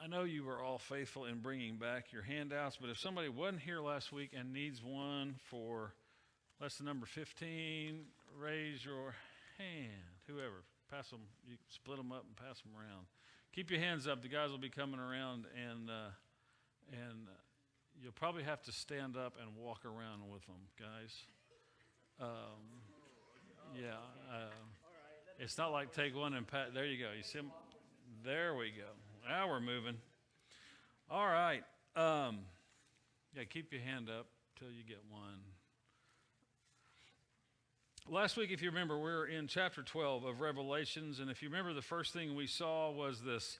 I know you were all faithful in bringing back your handouts, but if somebody wasn't here last week and needs one for lesson number 15, raise your hand. Whoever, pass them, you split them up and pass them around. Keep your hands up. The guys will be coming around, and you'll probably have to stand up and walk around with them, guys. Yeah, it's not like take one and pat. There you go. You see them? There we go. Now we're moving. All right. Yeah, keep your hand up till you get one. Last week, if you remember, we were in chapter 12 of Revelations, and if you remember, the first thing we saw was this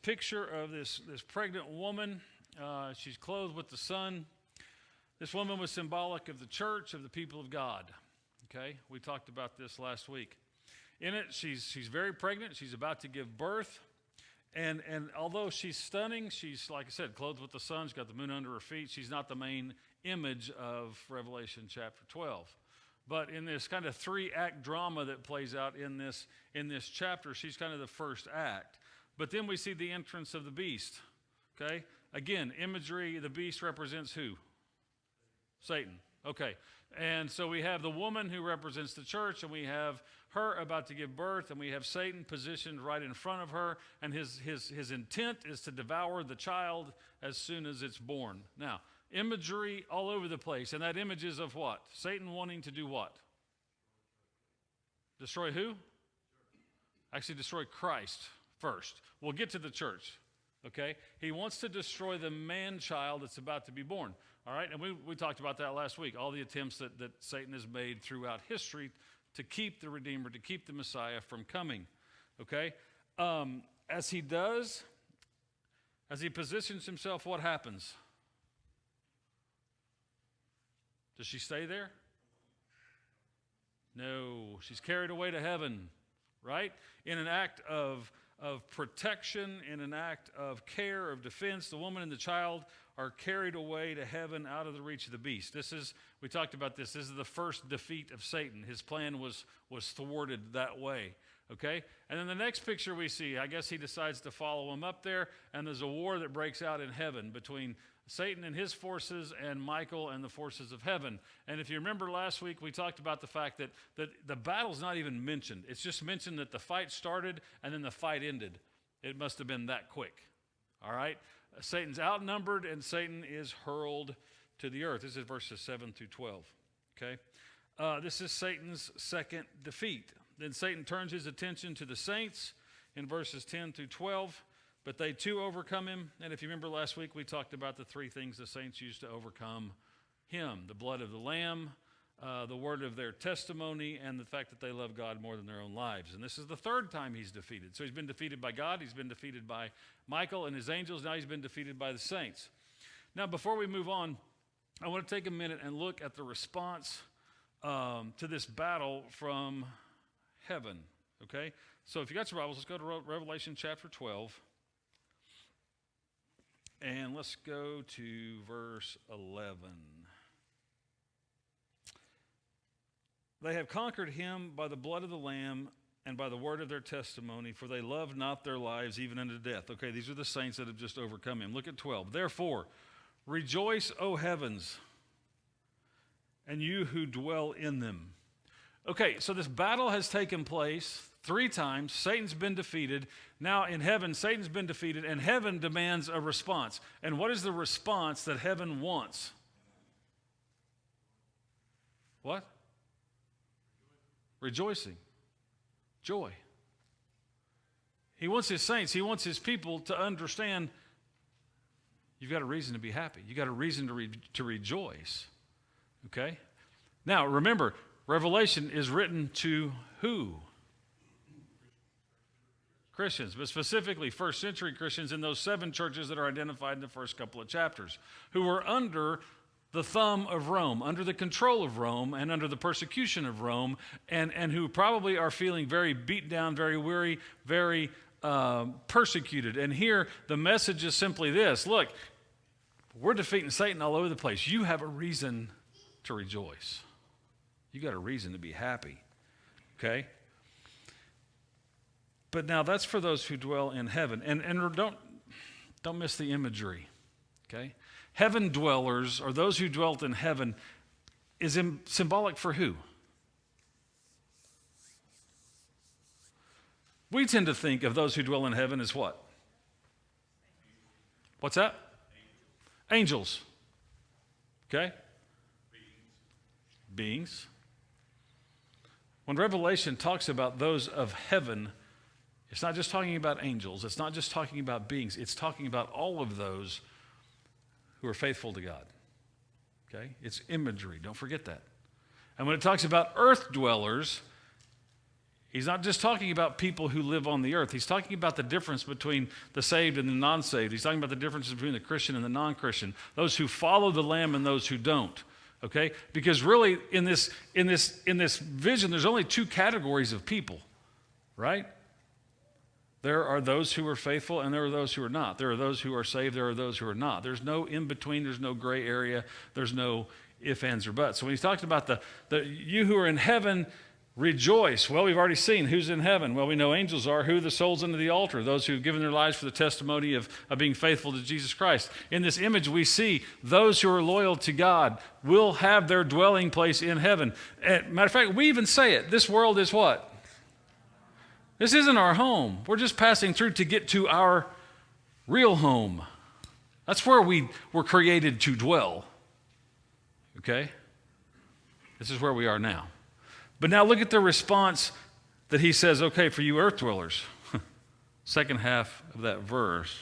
picture of this pregnant woman. She's clothed with the sun. This woman was symbolic of the church, of the people of God. Okay, we talked about this last week. In it, she's very pregnant. She's about to give birth. And although she's stunning, she's, like I said, clothed with the sun. She's got the moon under her feet. She's not the main image of Revelation chapter 12. But in this kind of 3-act drama that plays out in this chapter, she's kind of the first act. But then we see the entrance of the beast. Okay? Again, imagery, the beast represents who? Satan. Okay. And so we have the woman who represents the church, and we have her about to give birth, and we have Satan positioned right in front of her, and his intent is to devour the child as soon as it's born. Now, imagery all over the place, and that image is of what? Satan wanting to do what? Destroy who? Actually, destroy Christ first. We'll get to the church, okay? He wants to destroy the man-child that's about to be born, all right? And we talked about that last week, all the attempts that Satan has made throughout history to keep the Redeemer, to keep the Messiah from coming, okay? As he does, as he positions himself, what happens? Does she stay there? No, she's carried away to heaven, right? In an act of protection, in an act of care, of defense, the woman and the child are carried away to heaven out of the reach of the beast. We talked about this is the first defeat of Satan. His plan was thwarted that way, okay? And then the next picture we see, I guess he decides to follow him up there, and there's a war that breaks out in heaven between Satan and his forces and Michael and the forces of heaven. And if you remember last week, we talked about the fact that the battle's not even mentioned. It's just mentioned that the fight started and then the fight ended. It must have been that quick, all right? Satan's outnumbered and Satan is hurled to the earth. This is verses 7 through 12, okay? This is Satan's second defeat. Then Satan turns his attention to the saints in verses 10 through 12. But they too overcome him. And if you remember last week, we talked about the 3 things the saints used to overcome him: the blood of the Lamb, the word of their testimony, and the fact that they love God more than their own lives. And this is the 3rd time he's defeated. So he's been defeated by God, he's been defeated by Michael and his angels, now he's been defeated by the saints. Now, before we move on, I want to take a minute and look at the response to this battle from heaven, okay? So if you got your Bibles, let's go to Revelation chapter 12. And let's go to verse 11. They have conquered him by the blood of the Lamb and by the word of their testimony, for they loved not their lives even unto death. Okay, these are the saints that have just overcome him. Look at 12. Therefore, rejoice, O heavens, and you who dwell in them. Okay, so this battle has taken place 3 times. Satan's been defeated. Now in heaven, Satan's been defeated, and heaven demands a response. And what is the response that heaven wants? What? Rejoicing. Joy. He wants his saints, he wants his people to understand you've got a reason to be happy. You've got a reason to rejoice. Okay? Now remember, Revelation is written to who? Christians, but specifically first century Christians in those 7 churches that are identified in the first couple of chapters, who were under the thumb of Rome, under the control of Rome, and under the persecution of Rome, and who probably are feeling very beat down, very weary, very persecuted. And here the message is simply this: look, we're defeating Satan all over the place. You have a reason to rejoice. You got a reason to be happy, okay? But now that's for those who dwell in heaven. And don't Don't miss the imagery, okay? Heaven dwellers, or those who dwelt in heaven, is symbolic for who? We tend to think of those who dwell in heaven as what? What's that? Angels. Okay? Beings. When Revelation talks about those of heaven, it's not just talking about angels. It's not just talking about beings. It's talking about all of those who are faithful to God. Okay? It's imagery. Don't forget that. And when it talks about earth dwellers, he's not just talking about people who live on the earth. He's talking about the difference between the saved and the non-saved. He's talking about the difference between the Christian and the non-Christian, those who follow the Lamb and those who don't. Okay? Because really, in this vision, there's only two categories of people, right? There are those who are faithful and there are those who are not. There are those who are saved, there are those who are not. There's no in-between, there's no gray area, there's no ifs, ands, or buts. So when he's talking about the you who are in heaven, rejoice. Well, we've already seen who's in heaven. Well, we know angels are. Who are the souls under the altar? Those who have given their lives for the testimony of being faithful to Jesus Christ. In this image, we see those who are loyal to God will have their dwelling place in heaven. Matter of fact, we even say it. This world is what? This isn't our home. We're just passing through to get to our real home. That's where we were created to dwell. Okay? This is where we are now. But now look at the response that he says, okay, for you earth dwellers. Second half of that verse.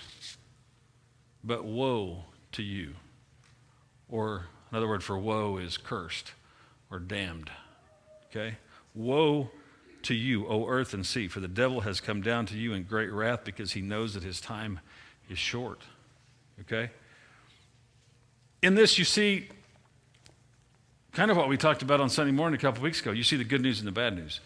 But woe to you. Or another word for woe is cursed or damned. Okay? Woe to you, O earth and sea, for the devil has come down to you in great wrath because he knows that his time is short. Okay? In this you see kind of what we talked about on Sunday morning a couple weeks ago. You see the good news and the bad news.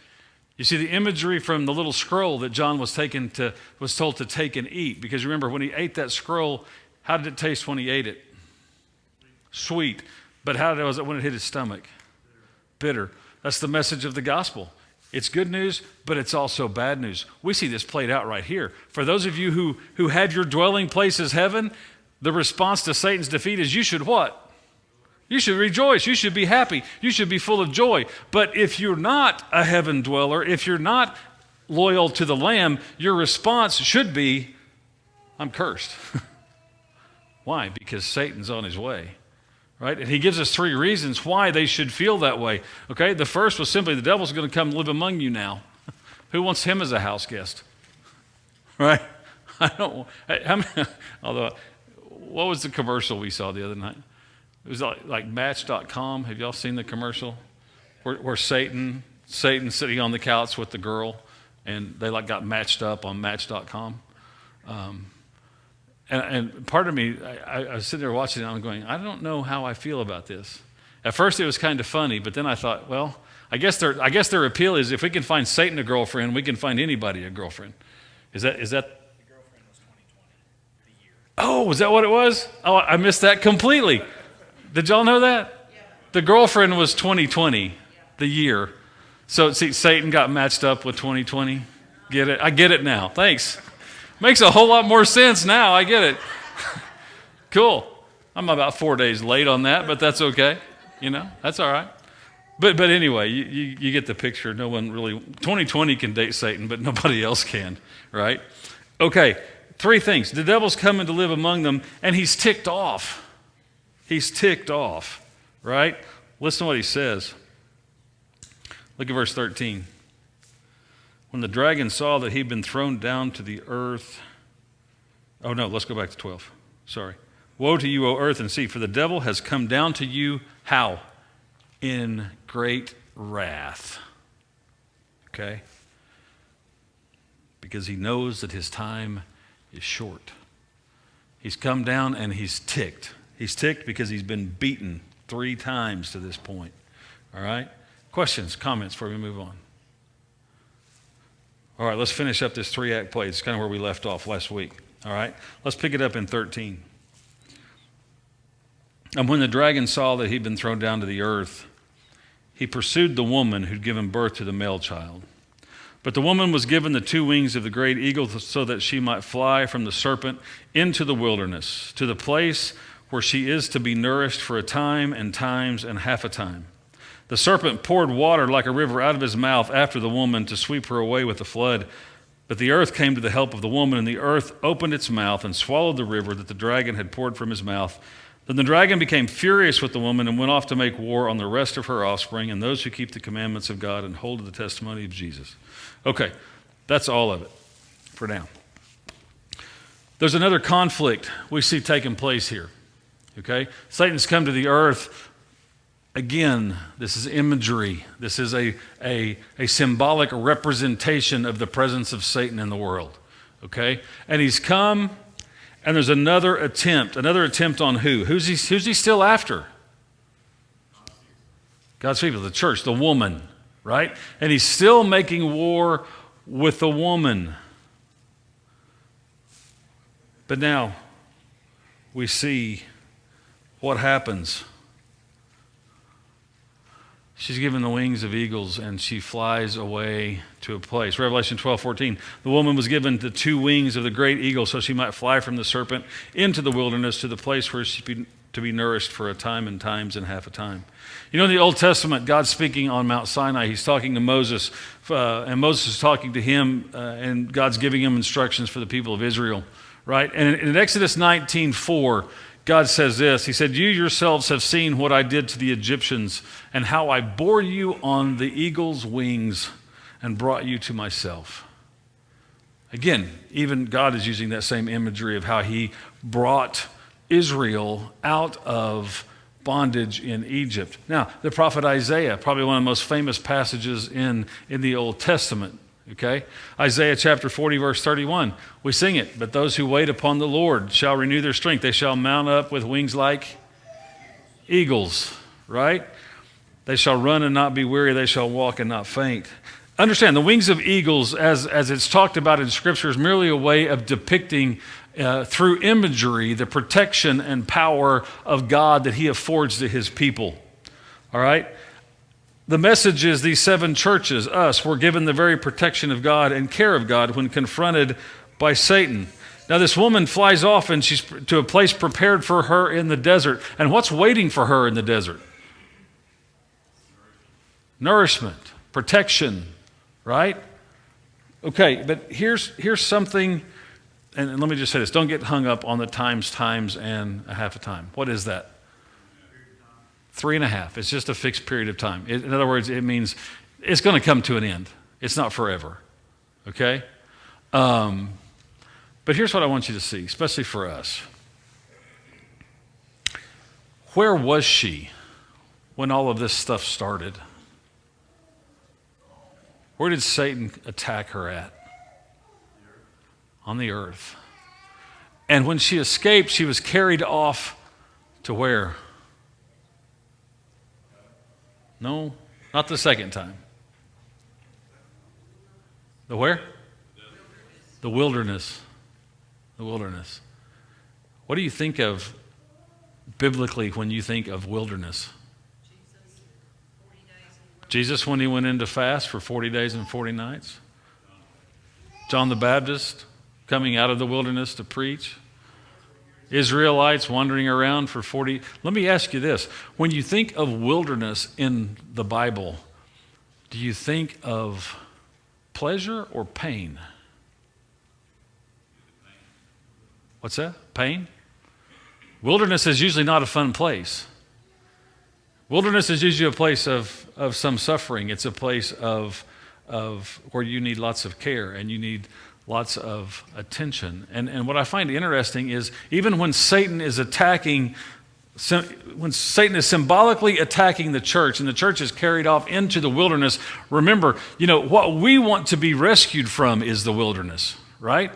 You see the imagery from the little scroll that John was told to take and eat. Because remember, when he ate that scroll, how did it taste when he ate it? Sweet. But how was it when it hit his stomach? Bitter. That's the message of the gospel. It's good news, but it's also bad news. We see this played out right here. For those of you who have your dwelling place as heaven, the response to Satan's defeat is you should what? You should rejoice. You should be happy. You should be full of joy. But if you're not a heaven dweller, if you're not loyal to the Lamb, your response should be, I'm cursed. Why? Because Satan's on his way. Right? And he gives us three reasons why they should feel that way. Okay? The first was simply the devil's going to come live among you now. Who wants him as a house guest? Right? I don't. Although, what was the commercial we saw the other night? It was like Match.com. Have y'all seen the commercial? Where Satan sitting on the couch with the girl, and they got matched up on Match.com. And part of me, I was sitting there watching it, and I'm going, I don't know how I feel about this. At first it was kind of funny, but then I thought, well, I guess their appeal is if we can find Satan a girlfriend, we can find anybody a girlfriend. Is that? The girlfriend was 2020, the year. Oh, was that what it was? Oh, I missed that completely. Did y'all know that? Yeah. The girlfriend was 2020, the year. So see, Satan got matched up with 2020. Get it? I get it now. Thanks. Makes a whole lot more sense now. I get it. Cool. I'm about 4 days late on that, but that's okay. That's all right. But anyway, you get the picture. No one really, 2020 can date Satan, but nobody else can, right? Okay, three things. The devil's coming to live among them, and he's ticked off. He's ticked off, right? Listen to what he says. Look at verse 13. When the dragon saw that he'd been thrown down to the earth. Oh, no, let's go back to 12. Sorry. Woe to you, O earth and sea, for the devil has come down to you, how? In great wrath. Okay? Because he knows that his time is short. He's come down and he's ticked. He's ticked because he's been beaten 3 times to this point. All right? Questions, comments before we move on? All right, let's finish up this 3-act play. It's kind of where we left off last week. All right? Let's pick it up in 13. And when the dragon saw that he'd been thrown down to the earth, he pursued the woman who'd given birth to the male child. But the woman was given the 2 wings of the great eagle so that she might fly from the serpent into the wilderness, to the place where she is to be nourished for a time and times and half a time. The serpent poured water like a river out of his mouth after the woman to sweep her away with the flood. But the earth came to the help of the woman, and the earth opened its mouth and swallowed the river that the dragon had poured from his mouth. Then the dragon became furious with the woman and went off to make war on the rest of her offspring and those who keep the commandments of God and hold to the testimony of Jesus. Okay, that's all of it for now. There's another conflict we see taking place here. Okay? Satan's come to the earth. Again, this is imagery. This is a symbolic representation of the presence of Satan in the world. Okay? And he's come, and there's another attempt on who? Who's he still after? God's people, the church, the woman, right? And he's still making war with the woman. But now we see what happens. She's given the wings of eagles, and she flies away to a place. Revelation 12:14. The woman was given the 2 wings of the great eagle so she might fly from the serpent into the wilderness to the place where she's to be nourished for a time and times and half a time. You know, in the Old Testament, God's speaking on Mount Sinai. He's talking to Moses, and Moses is talking to him, and God's giving him instructions for the people of Israel, right? And in Exodus 19:4, God says this. He said, "You yourselves have seen what I did to the Egyptians and how I bore you on the eagle's wings and brought you to myself." Again, even God is using that same imagery of how he brought Israel out of bondage in Egypt. Now, the prophet Isaiah, probably one of the most famous passages in the Old Testament. Okay? Isaiah chapter 40, verse 31. We sing it. "But those who wait upon the Lord shall renew their strength. They shall mount up with wings like eagles." Right? "They shall run and not be weary. They shall walk and not faint." Understand, the wings of eagles, as it's talked about in Scripture, is merely a way of depicting through imagery the protection and power of God that he affords to his people. All right? The message is these 7 churches, us, were given the very protection of God and care of God when confronted by Satan. Now this woman flies off and she's to a place prepared for her in the desert. And what's waiting for her in the desert? Nourishment, protection, right? Okay, but here's something, and let me just say this. Don't get hung up on the times, and a half a time. What is that? 3.5. It's just a fixed period of time. In other words, it means it's going to come to an end. It's not forever. Okay? But here's what I want you to see, especially for us. Where was she when all of this stuff started? Where did Satan attack her at? On the earth. And when she escaped, she was carried off to where? No, not the second time. The where? The wilderness. The wilderness. What do you think of biblically when you think of wilderness? Jesus, when he went into fast for 40 days and 40 nights. John the Baptist coming out of the wilderness to preach. Israelites wandering around for 40. Let me ask you this. When you think of wilderness in the Bible, do you think of pleasure or pain? What's that? Pain? Wilderness is usually not a fun place. Wilderness is usually a place of some suffering. It's a place of where you need lots of care and you need lots of attention. And what I find interesting is even when Satan is symbolically attacking the church and the church is carried off into the wilderness, remember, what we want to be rescued from is the wilderness, right?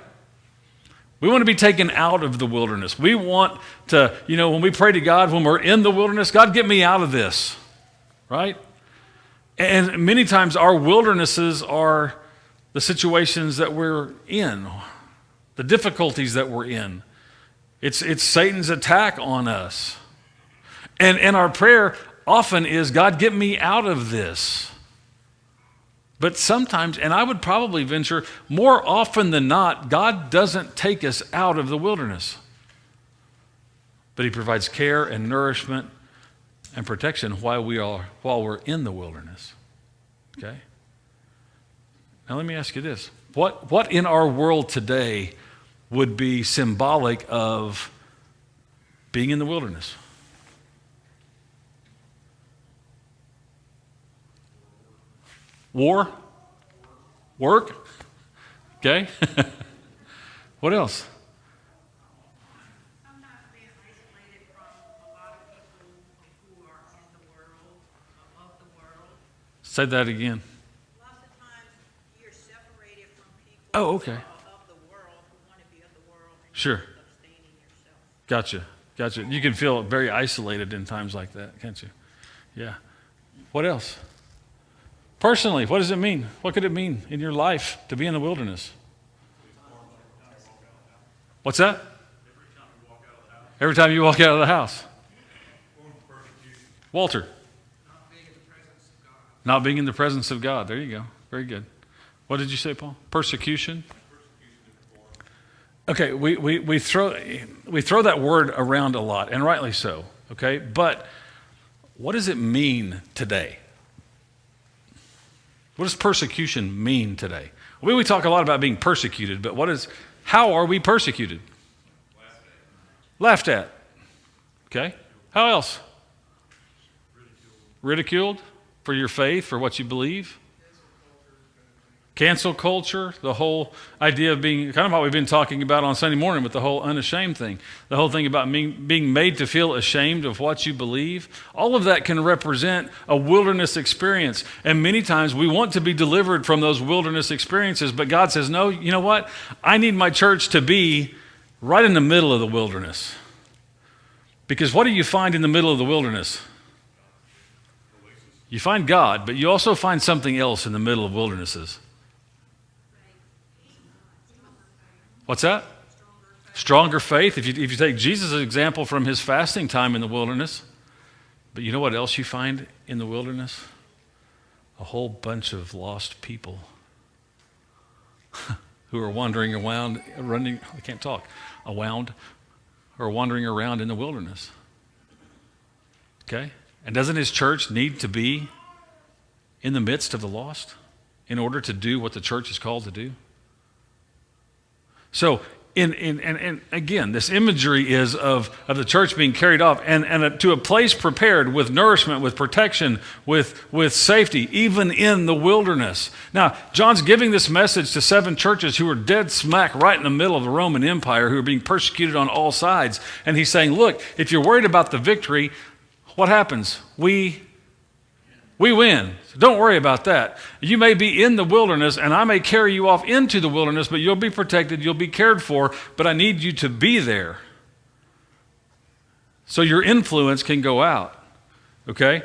We want to be taken out of the wilderness. We want to, when we pray to God, when we're in the wilderness, God, get me out of this, right? And many times our wildernesses are the situations that we're in, the difficulties that we're in. It's Satan's attack on us. And our prayer often is, God, get me out of this. But sometimes, and I would probably venture, more often than not, God doesn't take us out of the wilderness. But he provides care and nourishment and protection while we're in the wilderness. Okay? Now let me ask you this. What in our world today would be symbolic of being in the wilderness? War? Work? Okay. What else? Sometimes being isolated from a lot of people who are in the world, of the world. Say that again. Lots of times you're separated from people Oh, okay. of the world who want to be of the world and Sure. you're abstaining yourself. Gotcha. You can feel very isolated in times like that, can't you? Yeah. What else? Personally, what does it mean? What could it mean in your life to be in the wilderness? What's that? Every time you walk out of the house. Walter. Not being in the presence of God. There you go. Very good. What did you say, Paul? Persecution? Okay, we throw that word around a lot, and rightly so, okay? But what does it mean today? What does persecution mean today? We talk a lot about being persecuted, but how are we persecuted? Laughed at. Okay. How else? Ridiculed for your faith, for what you believe. Cancel culture, the whole idea of being, kind of what we've been talking about on Sunday morning with the whole unashamed thing. The whole thing about being made to feel ashamed of what you believe. All of that can represent a wilderness experience. And many times we want to be delivered from those wilderness experiences, but God says, no, you know what? I need my church to be right in the middle of the wilderness. Because what do you find in the middle of the wilderness? You find God, but you also find something else in the middle of wildernesses. What's that? Stronger faith. If you take Jesus' example from his fasting time in the wilderness, but you know what else you find in the wilderness? A whole bunch of lost people who are wandering around, wandering around in the wilderness. Okay? And doesn't his church need to be in the midst of the lost in order to do what the church is called to do? So, and again, this imagery is of the church being carried off and to a place prepared with nourishment, with protection, with safety, even in the wilderness. Now, John's giving this message to 7 churches who are dead smack right in the middle of the Roman Empire, who are being persecuted on all sides. And he's saying, look, if you're worried about the victory, what happens? We win. So don't worry about that. You may be in the wilderness, and I may carry you off into the wilderness, but you'll be protected, you'll be cared for, but I need you to be there so your influence can go out. Okay?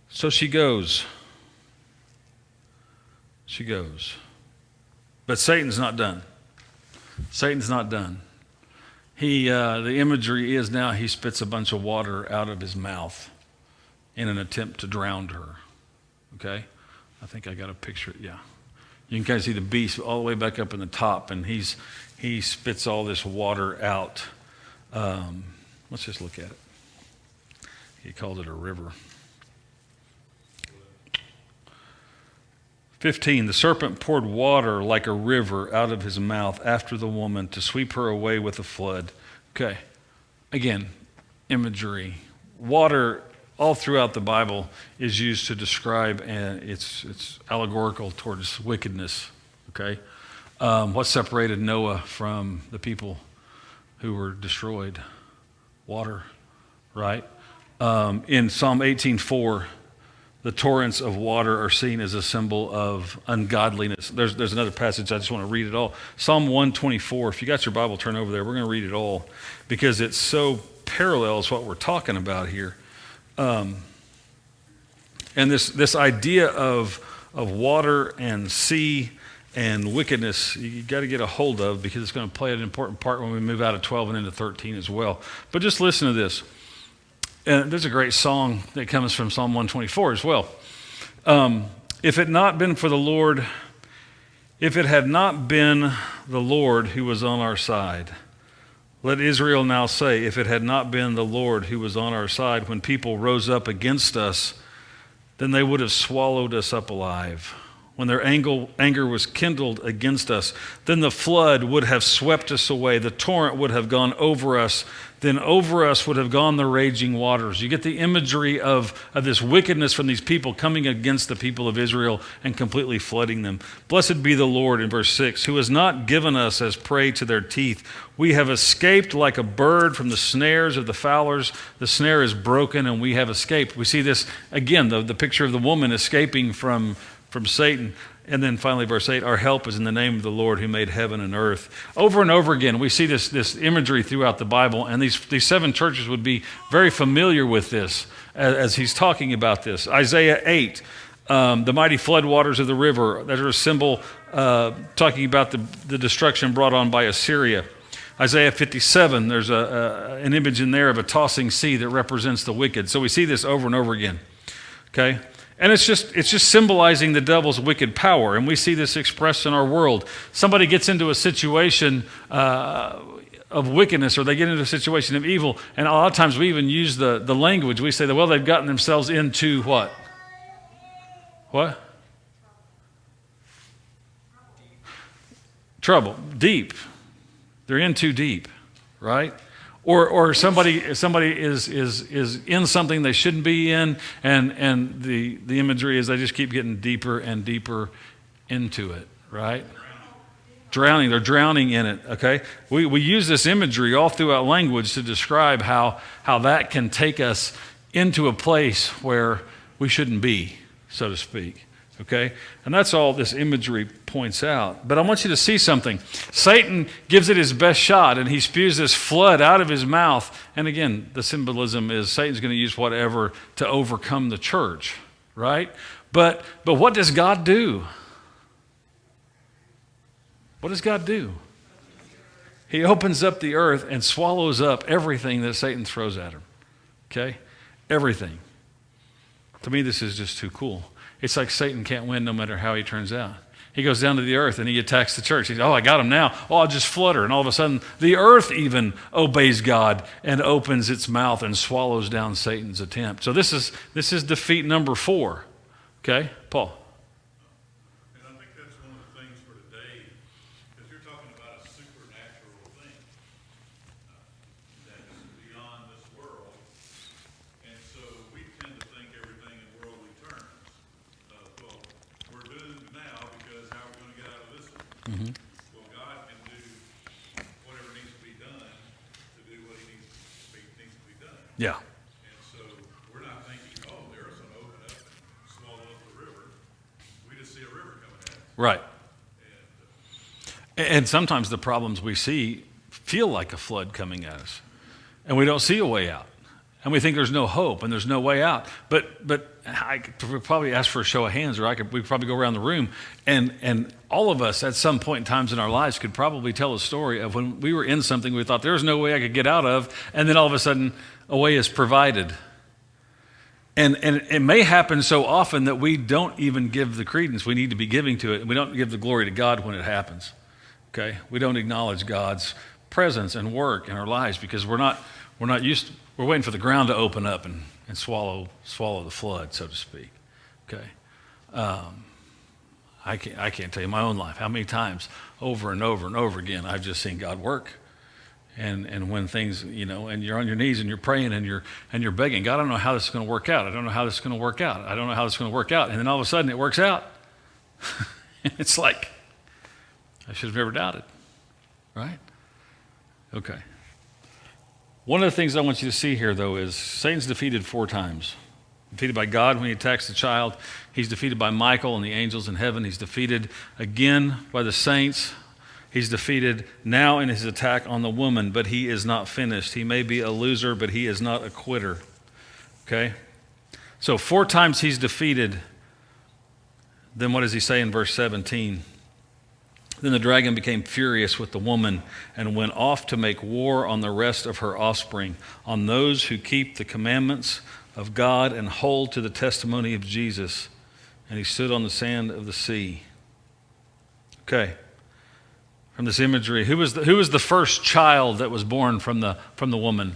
So she goes. But Satan's not done. Satan's not done. The imagery is now he spits a bunch of water out of his mouth in an attempt to drown her. Okay? I think I got a picture. Yeah. You can kind of see the beast all the way back up in the top, and he spits all this water out. Let's just look at it. He called it a river. 15, the serpent poured water like a river out of his mouth after the woman to sweep her away with a flood. Okay, again, imagery. Water all throughout the Bible is used to describe, and it's allegorical towards wickedness. Okay, what separated Noah from the people who were destroyed? Water, right? In Psalm 18:4, the torrents of water are seen as a symbol of ungodliness. There's another passage, I just want to read it all. Psalm 124, if you got your Bible, turn over there. We're going to read it all because it so parallels what we're talking about here. And this idea of water and sea and wickedness, you got to get a hold of because it's going to play an important part when we move out of 12 and into 13 as well. But just listen to this. And there's a great song that comes from Psalm 124 as well. If it not been for the Lord, if it had not been the Lord who was on our side, let Israel now say, if it had not been the Lord who was on our side when people rose up against us, then they would have swallowed us up alive. When their anger was kindled against us, then the flood would have swept us away. The torrent would have gone over us. Then over us would have gone the raging waters. You get the imagery of this wickedness from these people coming against the people of Israel and completely flooding them. Blessed be the Lord, in verse 6, who has not given us as prey to their teeth. We have escaped like a bird from the snares of the fowlers. The snare is broken and we have escaped. We see this, again, the picture of the woman escaping from Satan. And then finally, verse 8, our help is in the name of the Lord who made heaven and earth. Over and over again, we see this imagery throughout the Bible, and these 7 churches would be very familiar with this as he's talking about this. Isaiah 8, the mighty floodwaters of the river, that are a symbol talking about the destruction brought on by Assyria. Isaiah 57, there's an image in there of a tossing sea that represents the wicked. So we see this over and over again, okay? And it's just symbolizing the devil's wicked power. And we see this expressed in our world. Somebody gets into a situation of wickedness, or they get into a situation of evil, and a lot of times we even use the language. We say that, well, they've gotten themselves into what? What? Trouble. Deep. They're in too deep, right? Or somebody is in something they shouldn't be in, and the imagery is they just keep getting deeper and deeper into it, right? Drowning, they're drowning in it, okay? We use this imagery all throughout language to describe how that can take us into a place where we shouldn't be, so to speak, okay? And that's all this imagery points out. But I want you to see something. Satan gives it his best shot, and he spews this flood out of his mouth. And again, the symbolism is Satan's going to use whatever to overcome the church, right? But what does God do? What does God do? He opens up the earth and swallows up everything that Satan throws at him, okay? Everything. To me, this is just too cool. It's like Satan can't win no matter how he turns out. He goes down to the earth and he attacks the church. He says, oh, I got him now. Oh, I'll just flutter. And all of a sudden, the earth even obeys God and opens its mouth and swallows down Satan's attempt. So this is defeat number 4. Okay, Paul. And I think that's one of the things for today, because you're talking about a supernatural thing that's beyond this world. And so we tend to think everything in worldly terms. Well, we're doomed now because how are we going to get out of this one? Mm-hmm. Well, God can do whatever needs to be done to do what he needs to be done. Yeah. And so we're not thinking, oh, the earth's going to open up and swallow up the river. We just see a river coming at us. Right. And sometimes the problems we see feel like a flood coming at us. And we don't see a way out. And we think there's no hope and there's no way out. But I could probably ask for a show of hands, or we could probably go around the room. And all of us at some point in times in our lives could probably tell a story of when we were in something we thought there's no way I could get out of, and then all of a sudden a way is provided. And it may happen so often that we don't even give the credence we need to be giving to it, and we don't give the glory to God when it happens. Okay? We don't acknowledge God's presence and work in our lives because we're not we're waiting for the ground to open up and swallow the flood, so to speak. Okay? I can't tell you my own life how many times over and over and over again I've just seen God work. And when things, and you're on your knees and you're praying and you're begging, God, I don't know how this is going to work out. I don't know how this is going to work out. I don't know how this is going to work out. And then all of a sudden it works out. It's like, I should have never doubted. Right? Okay. One of the things I want you to see here, though, is Satan's defeated 4 times. Defeated by God when he attacks the child. He's defeated by Michael and the angels in heaven. He's defeated again by the saints. He's defeated now in his attack on the woman, but he is not finished. He may be a loser, but he is not a quitter. Okay? So 4 times he's defeated. Then what does he say in verse 17? Then the dragon became furious with the woman and went off to make war on the rest of her offspring, on those who keep the commandments of God and hold to the testimony of Jesus. and he stood on the sand of the sea. Okay. From this imagery, who was the first child that was born from the woman?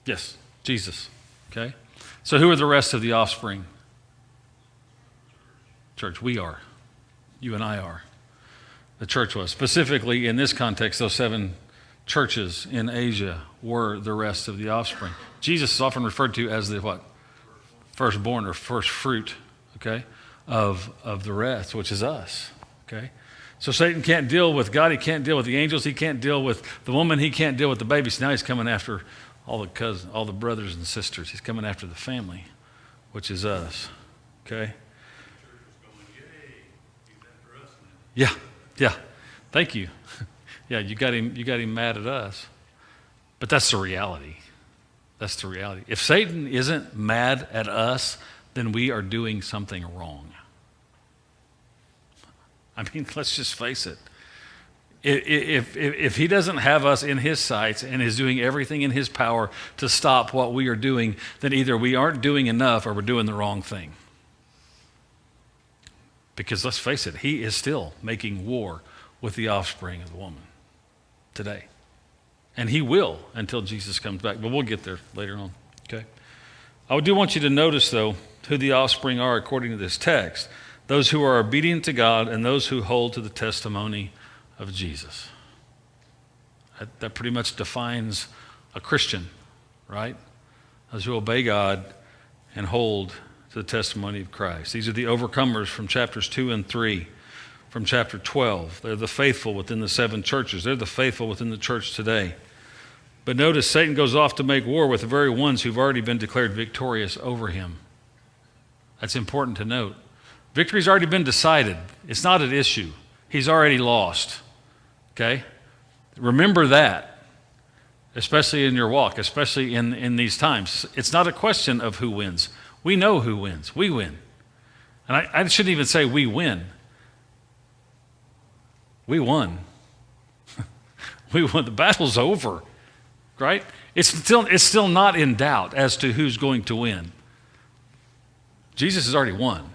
Yes, Jesus. Okay. So who are the rest of the offspring? Church. We are. You and I are. The church was. Specifically in this context, those 7 churches in Asia were the rest of the offspring. Jesus is often referred to as the what? Firstborn or first fruit, okay, of the rest, which is us, okay? So Satan can't deal with God. He can't deal with the angels. He can't deal with the woman. He can't deal with the babies. Now he's coming after all the cousins, all the brothers and sisters. He's coming after the family, which is us, okay? Yeah, yeah. Thank you. Yeah, you got him mad at us. But that's the reality. That's the reality. If Satan isn't mad at us, then we are doing something wrong. I mean, let's just face it. If he doesn't have us in his sights and is doing everything in his power to stop what we are doing, then either we aren't doing enough or we're doing the wrong thing. Because let's face it, he is still making war with the offspring of the woman today. And he will until Jesus comes back. But we'll get there later on, okay? I do want you to notice, though, who the offspring are according to this text. Those who are obedient to God and those who hold to the testimony of Jesus. That pretty much defines a Christian, right? Those who obey God and hold to the testimony of Christ. These are the overcomers from chapters 2 and 3. From chapter 12. They're the faithful within the 7 churches. They're the faithful within the church today. But notice Satan goes off to make war with the very ones who've already been declared victorious over him. That's important to note. Victory's already been decided. It's not an issue. He's already lost. Okay? Remember that, especially in your walk, especially in these times. It's not a question of who wins. We know who wins. We win. And I shouldn't even say we win. We won. We won. The battle's over, right? It's still not in doubt as to who's going to win. Jesus has already won,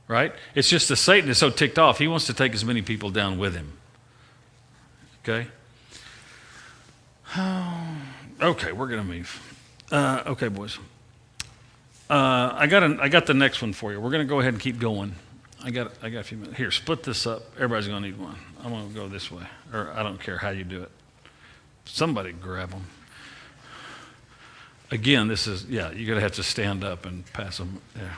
right? It's just that Satan is so ticked off, he wants to take as many people down with him. Okay? Okay, we're going to move. Okay, boys. I got the next one for you. We're going to go ahead and keep going. I got a few minutes. Here, split this up. Everybody's going to need one. I'm going to go this way. Or I don't care how you do it. Somebody grab them. Again, this is, you're going to have to stand up and pass them. Yeah.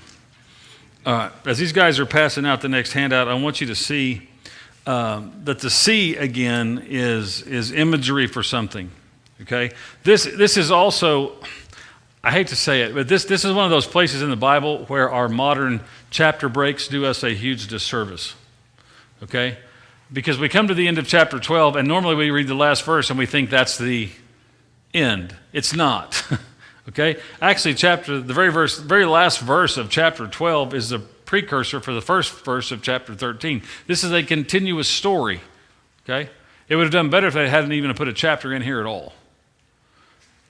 All right. As these guys are passing out the next handout, I want you to see that the sea, again, is imagery for something. Okay? This is also, I hate to say it, but this is one of those places in the Bible where our modern chapter breaks do us a huge disservice, okay? Because we come to the end of chapter 12, and normally we read the last verse and we think that's the end. It's not, okay? Actually, the very last verse of chapter 12 is the precursor for the first verse of chapter 13. This is a continuous story, okay? It would have done better if they hadn't even put a chapter in here at all,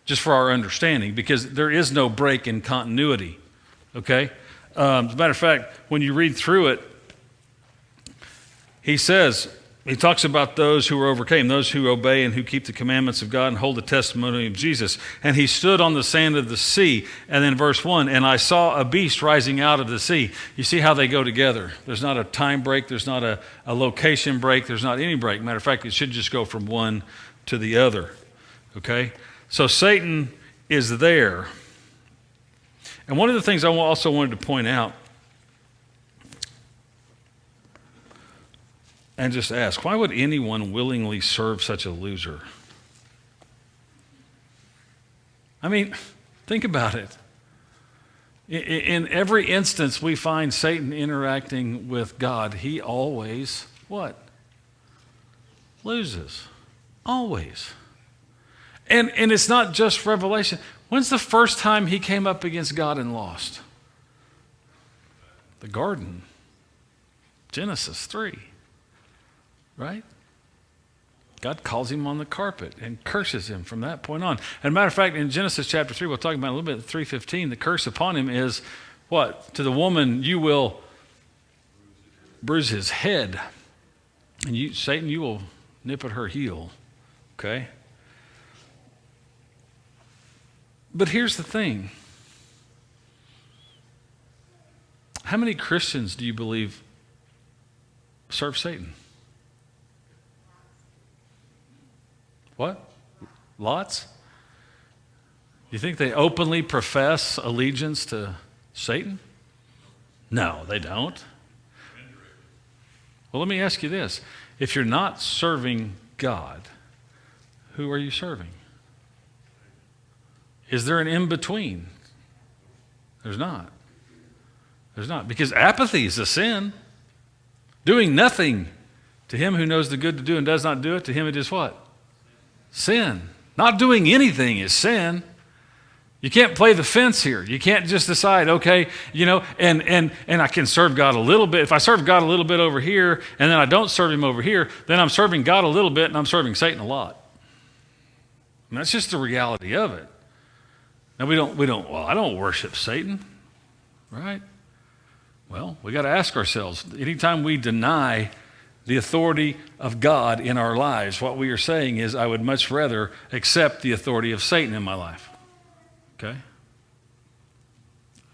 just for our understanding, because there is no break in continuity, okay? As a matter of fact, when you read through it, he talks about those who overcame, those who obey and who keep the commandments of God and hold the testimony of Jesus. And he stood on the sand of the sea. And then verse 1, and I saw a beast rising out of the sea. You see how they go together. There's not a time break. There's not a location break. There's not any break. Matter of fact, it should just go from one to the other, okay? So Satan is there. And one of the things I also wanted to point out and just ask, why would anyone willingly serve such a loser? I mean, think about it. In every instance we find Satan interacting with God, he always, what? Loses. Always. And it's not just Revelation. When's the first time he came up against God and lost? The garden. Genesis 3. Right? God calls him on the carpet and curses him from that point on. And matter of fact, in Genesis chapter 3, we'll talk about it a little bit at 3:15, the curse upon him is what? To the woman, you will bruise his head. And you, Satan, you will nip at her heel. Okay? But here's the thing. How many Christians do you believe serve Satan? What? Lots? You think they openly profess allegiance to Satan? No, they don't. Well, let me ask you this. If you're not serving God, who are you serving? Is there an in-between? There's not. There's not. Because apathy is a sin. Doing nothing to him who knows the good to do and does not do it, to him it is what? Sin. Not doing anything is sin. You can't play the fence here. You can't just decide, okay, and I can serve God a little bit. If I serve God a little bit over here and then I don't serve him over here, then I'm serving God a little bit and I'm serving Satan a lot. And that's just the reality of it. Now I don't worship Satan, right? Well, we got to ask ourselves, anytime we deny the authority of God in our lives, what we are saying is, I would much rather accept the authority of Satan in my life. Okay?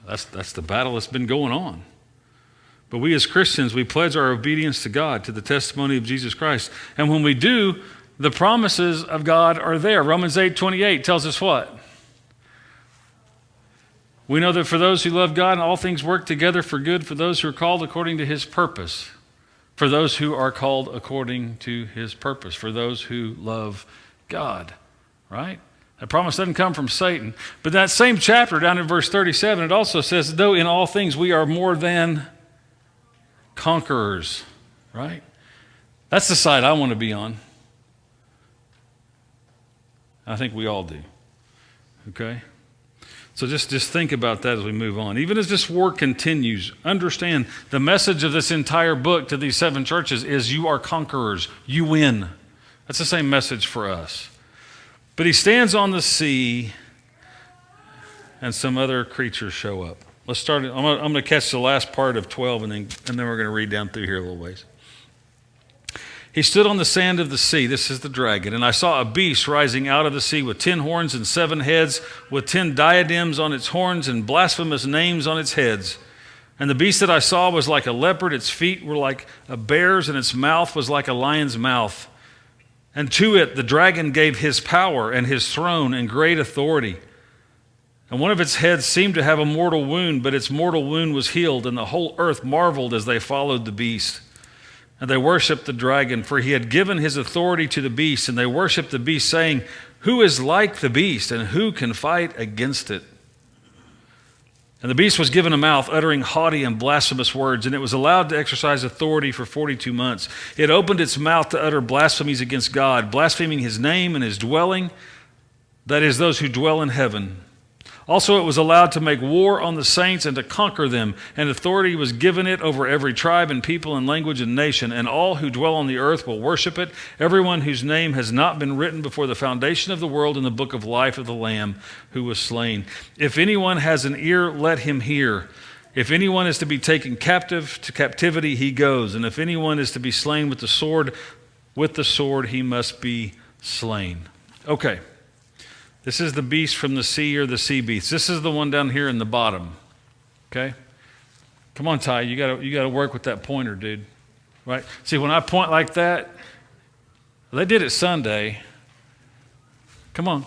That's the battle that's been going on. But we as Christians, we pledge our obedience to God, to the testimony of Jesus Christ. And when we do, the promises of God are there. Romans 8:28 tells us what? We know that for those who love God, all things work together for good for those who are called according to his purpose. For those who are called according to his purpose. For those who love God. Right? That promise doesn't come from Satan. But that same chapter, down in verse 37, it also says, though in all things we are more than conquerors. Right? That's the side I want to be on. I think we all do. Okay? So just think about that as we move on. Even as this war continues, understand the message of this entire book to these 7 churches is you are conquerors. You win. That's the same message for us. But he stands on the sea and some other creatures show up. Let's start. I'm going to catch the last part of 12 and then we're going to read down through here a little ways. He stood on the sand of the sea. This is the dragon. And I saw a beast rising out of the sea with 10 horns and 7 heads, with 10 diadems on its horns and blasphemous names on its heads. And the beast that I saw was like a leopard. Its feet were like a bear's, and its mouth was like a lion's mouth. And to it the dragon gave his power and his throne and great authority. And one of its heads seemed to have a mortal wound, but its mortal wound was healed, and the whole earth marveled as they followed the beast. And they worshiped the dragon, for he had given his authority to the beast. And they worshiped the beast, saying, who is like the beast, and who can fight against it? And the beast was given a mouth, uttering haughty and blasphemous words, and it was allowed to exercise authority for 42 months. It opened its mouth to utter blasphemies against God, blaspheming his name and his dwelling, that is, those who dwell in heaven. Also, it was allowed to make war on the saints and to conquer them, and authority was given it over every tribe and people and language and nation, and all who dwell on the earth will worship it, everyone whose name has not been written before the foundation of the world in the book of life of the Lamb who was slain. If anyone has an ear, let him hear. If anyone is to be taken captive, to captivity he goes, and if anyone is to be slain with the sword he must be slain. Okay. This is the beast from the sea, or the sea beast. This is the one down here in the bottom. Okay? Come on, Ty. You gotta work with that pointer, dude. Right? See, when I point like that, they did it Sunday. Come on.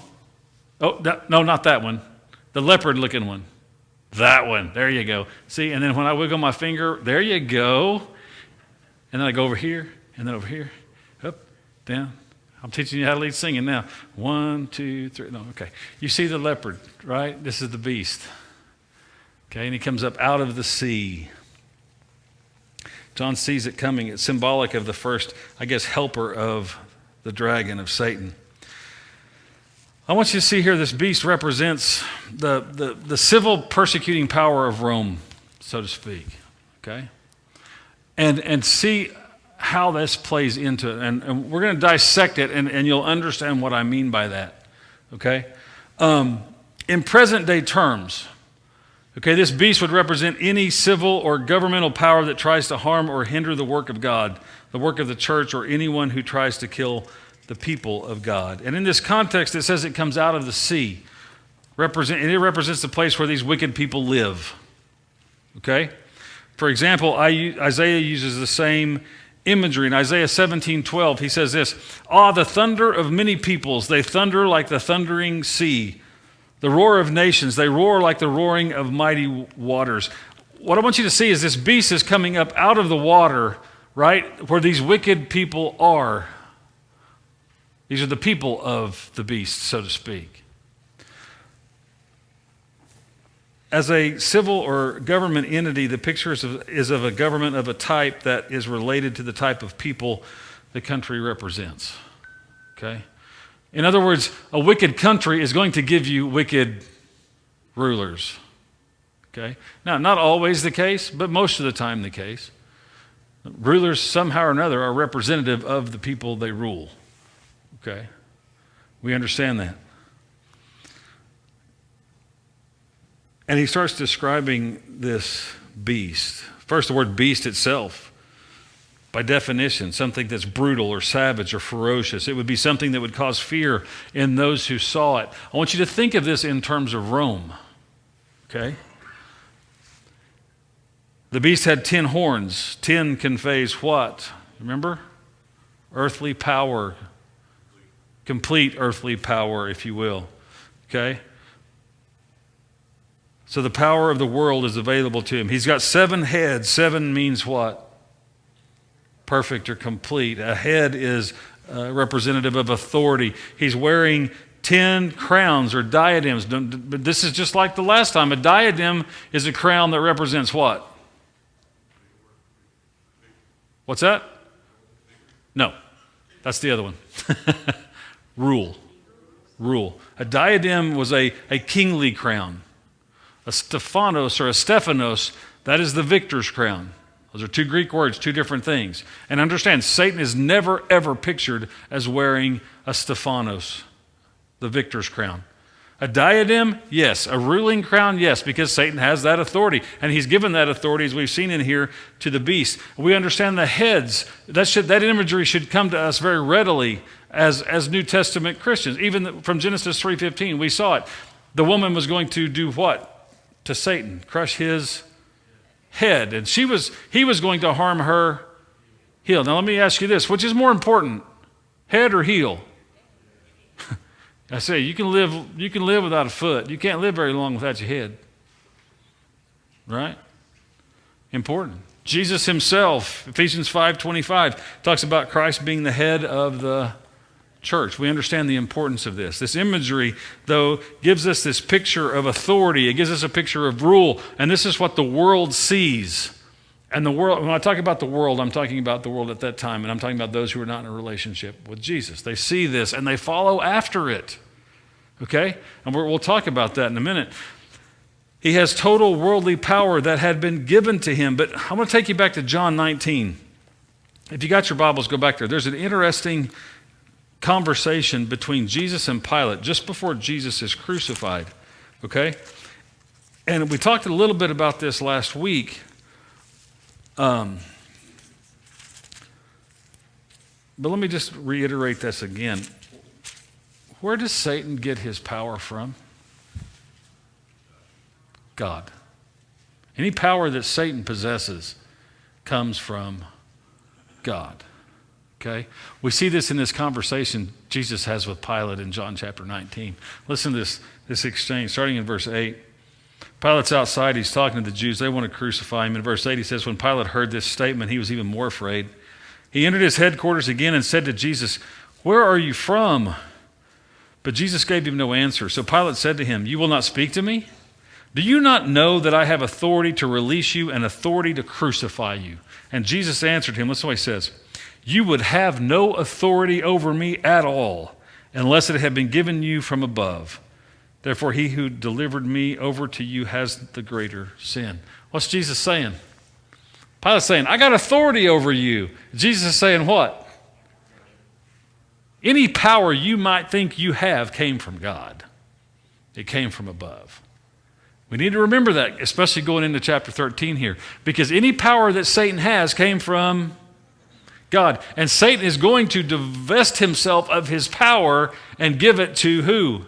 Oh, no, not that one. The leopard-looking one. That one. There you go. See, and then when I wiggle my finger, there you go. And then I go over here, and then over here, up, down. I'm teaching you how to lead singing now. 1, 2, 3. No, okay. You see the leopard, right? This is the beast. Okay, and he comes up out of the sea. John sees it coming. It's symbolic of the first, helper of the dragon, of Satan. I want you to see here this beast represents the civil persecuting power of Rome, so to speak. Okay? And see how this plays into it. And we're going to dissect it, and you'll understand what I mean by that. Okay? In present-day terms, okay, this beast would represent any civil or governmental power that tries to harm or hinder the work of God, the work of the church, or anyone who tries to kill the people of God. And in this context, it says it comes out of the sea. And it represents the place where these wicked people live. Okay? For example, Isaiah uses the same imagery. In Isaiah 17:12, he says this, "Ah, the thunder of many peoples, they thunder like the thundering sea. The roar of nations, they roar like the roaring of mighty waters." What I want you to see is this beast is coming up out of the water, right, where these wicked people are. These are the people of the beast, so to speak. As a civil or government entity, the picture is of a government of a type that is related to the type of people the country represents. Okay? In other words, a wicked country is going to give you wicked rulers. Okay? Now, not always the case, but most of the time the case. Rulers, somehow or another, are representative of the people they rule. Okay? We understand that. And he starts describing this beast. First, the word beast itself. By definition, something that's brutal or savage or ferocious. It would be something that would cause fear in those who saw it. I want you to think of this in terms of Rome. Okay? The beast had 10 horns. 10 conveys what? Remember? Earthly power. Complete earthly power, if you will. Okay? So the power of the world is available to him. He's got 7 heads. 7 means what? Perfect or complete. A head is representative of authority. He's wearing 10 crowns or diadems. But this is just like the last time. A diadem is a crown that represents what? What's that? No, that's the other one. Rule. A diadem was a kingly crown. A Stephanos or a Stephanos, that is the victor's crown. Those are 2 Greek words, 2 different things. And understand, Satan is never, ever pictured as wearing a Stephanos, the victor's crown. A diadem, yes. A ruling crown, yes, because Satan has that authority. And he's given that authority, as we've seen in here, to the beast. We understand the heads. That imagery should come to us very readily as New Testament Christians. Even from Genesis 3:15, we saw it. The woman was going to do what? To Satan, crush his head. And he was going to harm her heel. Now let me ask you this, which is more important, head or heel? I say, you can live without a foot. You can't live very long without your head. Right? Important. Jesus himself, Ephesians 5:25, talks about Christ being the head of the church. We understand the importance of this. This imagery, though, gives us this picture of authority. It gives us a picture of rule. And this is what the world sees. And the world, when I talk about the world, I'm talking about the world at that time. And I'm talking about those who are not in a relationship with Jesus. They see this and they follow after it. Okay? And we'll talk about that in a minute. He has total worldly power that had been given to him. But I'm going to take you back to John 19. If you got your Bibles, go back there. There's an interesting conversation between Jesus and Pilate just before Jesus is crucified, okay? And we talked a little bit about this last week. But let me just reiterate this again. Where does Satan get his power from? God. Any power that Satan possesses comes from God. Okay? We see this in this conversation Jesus has with Pilate in John chapter 19. Listen to this exchange, starting in verse 8. Pilate's outside. He's talking to the Jews. They want to crucify him. In verse 8, he says, when Pilate heard this statement, he was even more afraid. He entered his headquarters again and said to Jesus, "Where are you from?" But Jesus gave him no answer. So Pilate said to him, "You will not speak to me? Do you not know that I have authority to release you and authority to crucify you?" And Jesus answered him. Listen to what he says. "You would have no authority over me at all unless it had been given you from above. Therefore, he who delivered me over to you has the greater sin." What's Jesus saying? Pilate's saying, I got authority over you. Jesus is saying what? Any power you might think you have came from God. It came from above. We need to remember that, especially going into chapter 13 here, because any power that Satan has came from God. And Satan is going to divest himself of his power and give it to who?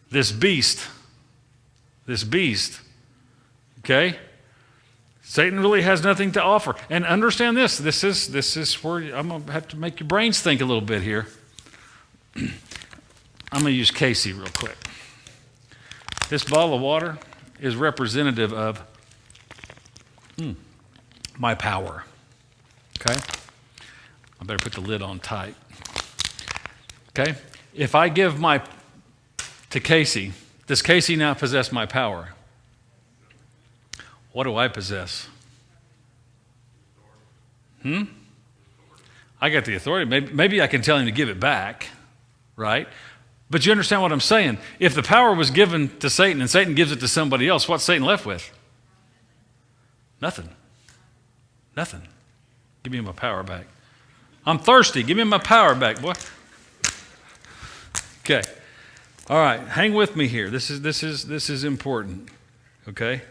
This beast. This beast. Okay? Satan really has nothing to offer. And understand this. This is where I'm going to have to make your brains think a little bit here. I'm going to use Casey real quick. This bottle of water is representative of my power. Okay? I better put the lid on tight. Okay? If I give to Casey, does Casey now possess my power? What do I possess? I got the authority. Maybe I can tell him to give it back, right? But you understand what I'm saying? If the power was given to Satan and Satan gives it to somebody else, what's Satan left with? Nothing. Nothing. Give me my power back. I'm thirsty. Give me my power back, boy. Okay. All right. Hang with me here. This is important. Okay.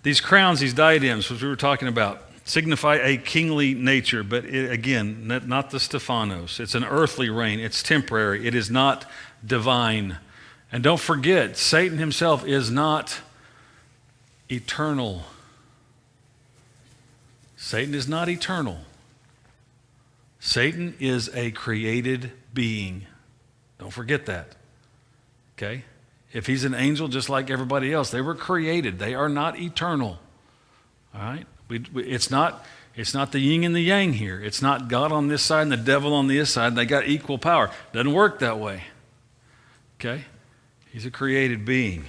These crowns, these diadems, which we were talking about, signify a kingly nature, but again, not the Stephanos. It's an earthly reign. It's temporary. It is not divine. And don't forget, Satan himself is not eternal. Satan is not eternal. Satan is a created being. Don't forget that. Okay? If he's an angel just like everybody else, they were created. They are not eternal. All right? It's not the yin and the yang here. It's not God on this side and the devil on this side. They got equal power. Doesn't work that way. Okay? He's a created being.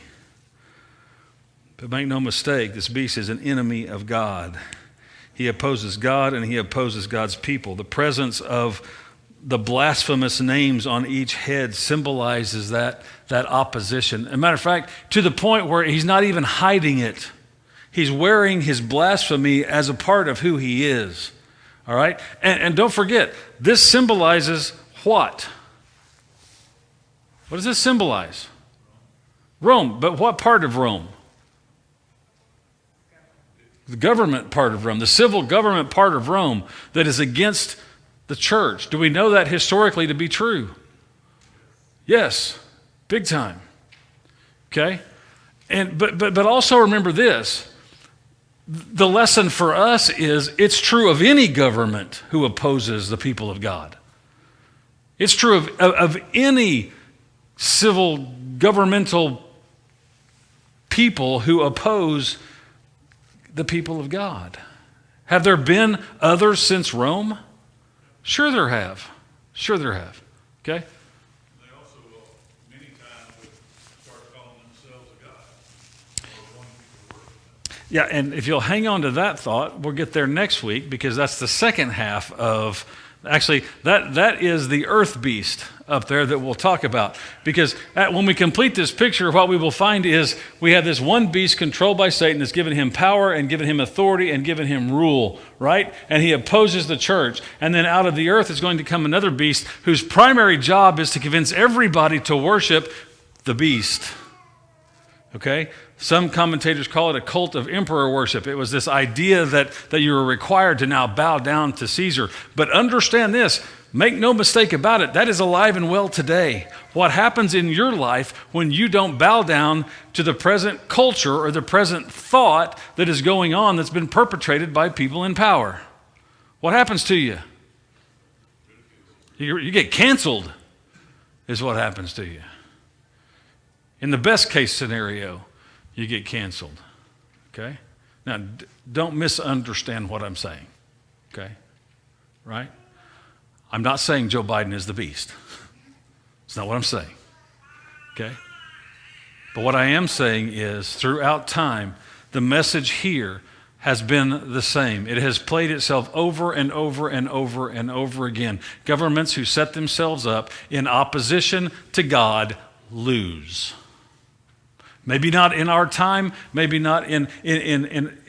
But make no mistake, this beast is an enemy of God. He opposes God and he opposes God's people. The presence of the blasphemous names on each head symbolizes that opposition. As a matter of fact, to the point where he's not even hiding it. He's wearing his blasphemy as a part of who he is. All right? And don't forget, this symbolizes what? What does this symbolize? Rome. But what part of Rome? The government part of Rome, the civil government part of Rome that is against the church. Do we know that historically to be true? Yes, big time. Okay? But also remember this. The lesson for us is it's true of any government who opposes the people of God. It's true of any civil governmental people who oppose the people of God. Have there been others since Rome? Sure there have. Sure there have. Okay? They also will, many times, would start calling themselves a god or wanting people to worship them. Yeah, and if you'll hang on to that thought, we'll get there next week because that's the second half of, actually, that is the earth beast up there that we'll talk about. Because when we complete this picture, what we will find is we have this one beast controlled by Satan that's given him power and given him authority and given him rule, right? And he opposes the church. And then out of the earth is going to come another beast whose primary job is to convince everybody to worship the beast. Okay? Some commentators call it a cult of emperor worship. It was this idea that you were required to now bow down to Caesar. But understand this, make no mistake about it, that is alive and well today. What happens in your life when you don't bow down to the present culture or the present thought that is going on that's been perpetrated by people in power? What happens to you? You get canceled is what happens to you. In the best case scenario, you get canceled, okay? Now, don't misunderstand what I'm saying, okay? Right? I'm not saying Joe Biden is the beast. It's not what I'm saying, okay? But what I am saying is throughout time, the message here has been the same. It has played itself over and over and over and over again. Governments who set themselves up in opposition to God lose. Maybe not in our time, maybe not in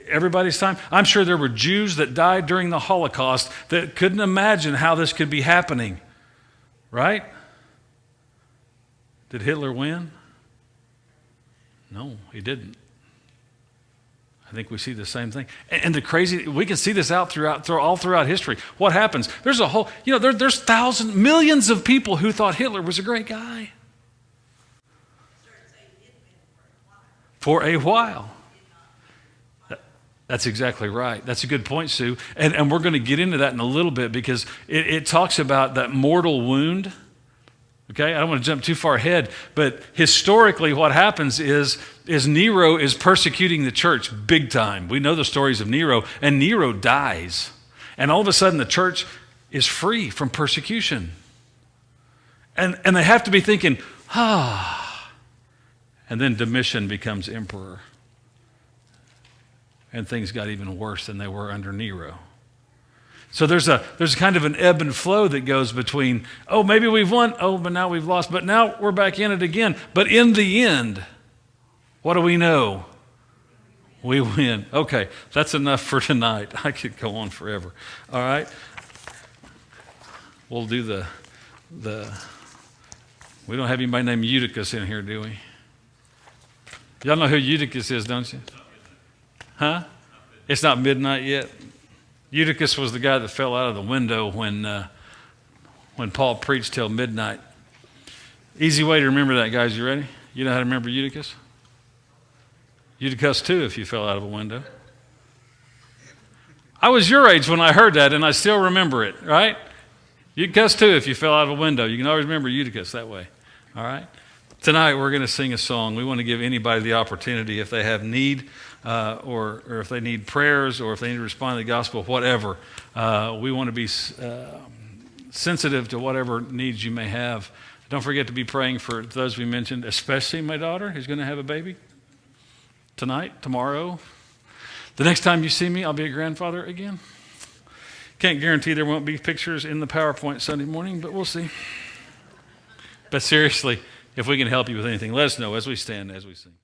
everybody's time. I'm sure there were Jews that died during the Holocaust that couldn't imagine how this could be happening. Right? Did Hitler win? No, he didn't. I think we see the same thing. And the crazy, we can see this all throughout history. What happens? There's a whole, there's millions of people who thought Hitler was a great guy. For a while. That's exactly right. That's a good point, Sue. And we're going to get into that in a little bit because it talks about that mortal wound. Okay, I don't want to jump too far ahead, but historically what happens is Nero is persecuting the church big time. We know the stories of Nero, and Nero dies. And all of a sudden the church is free from persecution. And they have to be thinking, And then Domitian becomes emperor. And things got even worse than they were under Nero. So there's kind of an ebb and flow that goes between, maybe we've won, but now we've lost, but now we're back in it again. But in the end, what do we know? We win. Okay, that's enough for tonight. I could go on forever. All right? We'll do the we don't have anybody named Eutychus in here, do we? Y'all know who Eutychus is, don't you? Huh? It's not midnight yet. Eutychus was the guy that fell out of the window when Paul preached till midnight. Easy way to remember that, guys. You ready? You know how to remember Eutychus? Eutychus too if you fell out of a window. I was your age when I heard that, and I still remember it, right? Eutychus too if you fell out of a window. You can always remember Eutychus that way, all right? Tonight we're going to sing a song. We want to give anybody the opportunity if they have need or if they need prayers or if they need to respond to the gospel, whatever. We want to be sensitive to whatever needs you may have. Don't forget to be praying for those we mentioned, especially my daughter who's going to have a baby tonight, tomorrow. The next time you see me, I'll be a grandfather again. Can't guarantee there won't be pictures in the PowerPoint Sunday morning, but we'll see. But seriously, if we can help you with anything, let us know as we stand, as we sing.